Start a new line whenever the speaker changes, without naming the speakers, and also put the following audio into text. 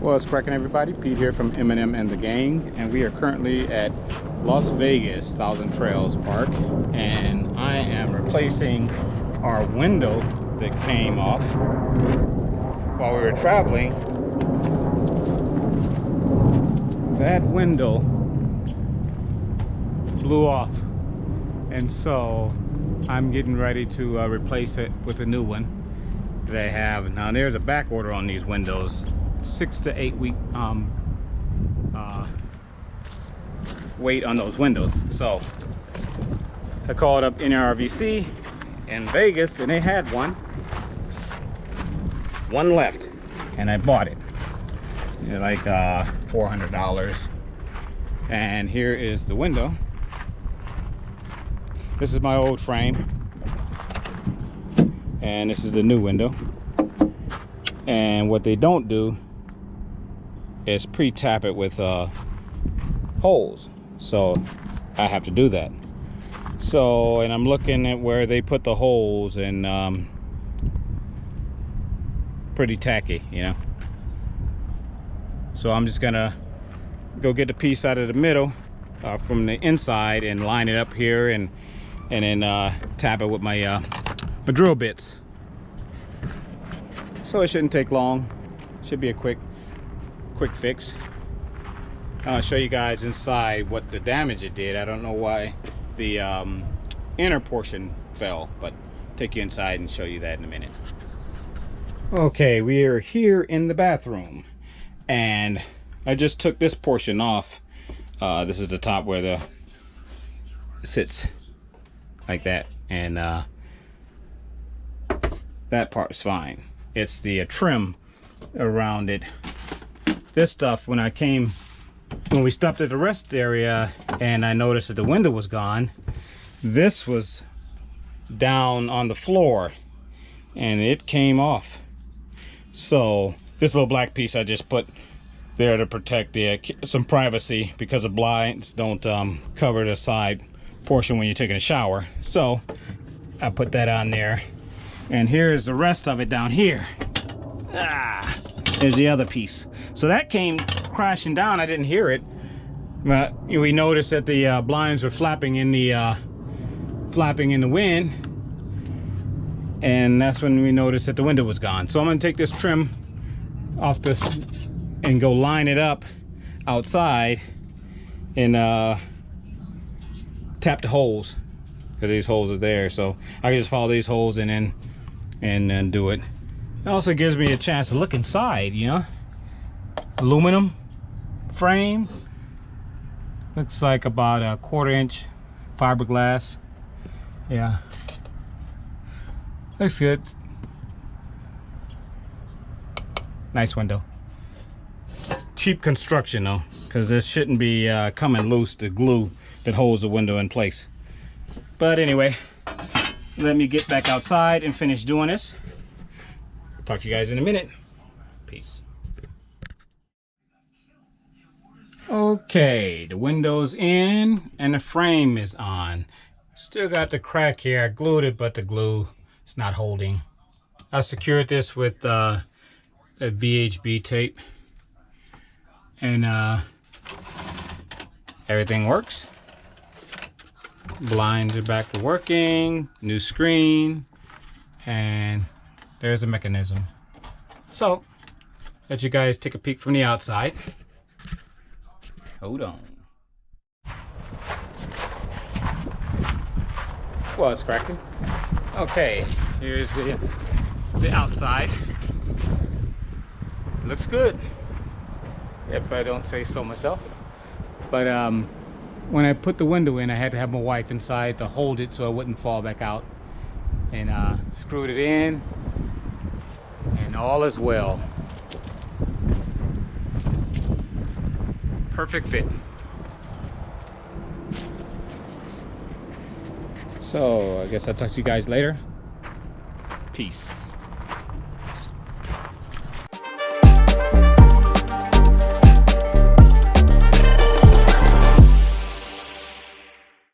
What's cracking, everybody? Pete here from M&M and the Gang, and we are currently at Las Vegas Thousand Trails Park, and I am replacing our window that came off while we were traveling. That window blew off, and so I'm getting ready to replace it with a new one that I have. Now there's a back order on these windows, 6 to 8 week wait on those windows. So I called up NRVC in Vegas and they had one left, and I bought it. They're like $400. And here is the window. This is my old frame, and this is the new window. And what they don't do is pre-tap it with holes, so I have to do that. So, and I'm looking at where they put the holes, and pretty tacky, you know. So I'm just gonna go get the piece out of the middle from the inside and line it up here, and then tap it with my drill bits. So it shouldn't take long. Should be a quick fix. I'll show you guys inside what the damage it did. I don't know why the inner portion fell, but I'll take you inside and show you that in a minute. Okay, we are here in the bathroom, and I just took this portion off. This is the top where the sits like that, and that part is fine. It's the trim around it. This stuff, when we stopped at the rest area and I noticed that the window was gone, this was down on the floor and it came off. So this little black piece I just put there to protect some privacy, because the blinds don't cover the side portion when you're taking a shower. So I put that on there, and here's the rest of it down here. There's the other piece. So that came crashing down. I didn't hear it, but we noticed that the blinds were flapping in the wind, and that's when we noticed that the window was gone. So I'm gonna take this trim off this and go line it up outside and tap the holes, because these holes are there. So I can just follow these holes and then do it. It also gives me a chance to look inside, you know. Aluminum frame, looks like about a 1/4 inch fiberglass. Yeah, looks good. Nice window. Cheap construction though, because this shouldn't be coming loose, the glue that holds the window in place. But anyway, let me get back outside and finish doing this. Talk to you guys in a minute. Peace. Okay, the window's in and the frame is on. Still got the crack here. I glued it, but the glue is not holding. I secured this with a VHB tape, and everything works. Blinds are back to working, new screen, and there's a mechanism. So let you guys take a peek from the outside. Hold on. Well, it's cracking. Okay, here's the outside. Looks good, if I don't say so myself. But when I put the window in, I had to have my wife inside to hold it so it wouldn't fall back out, and screwed it in, and all is well. Perfect fit. So I guess I'll talk to you guys later. Peace.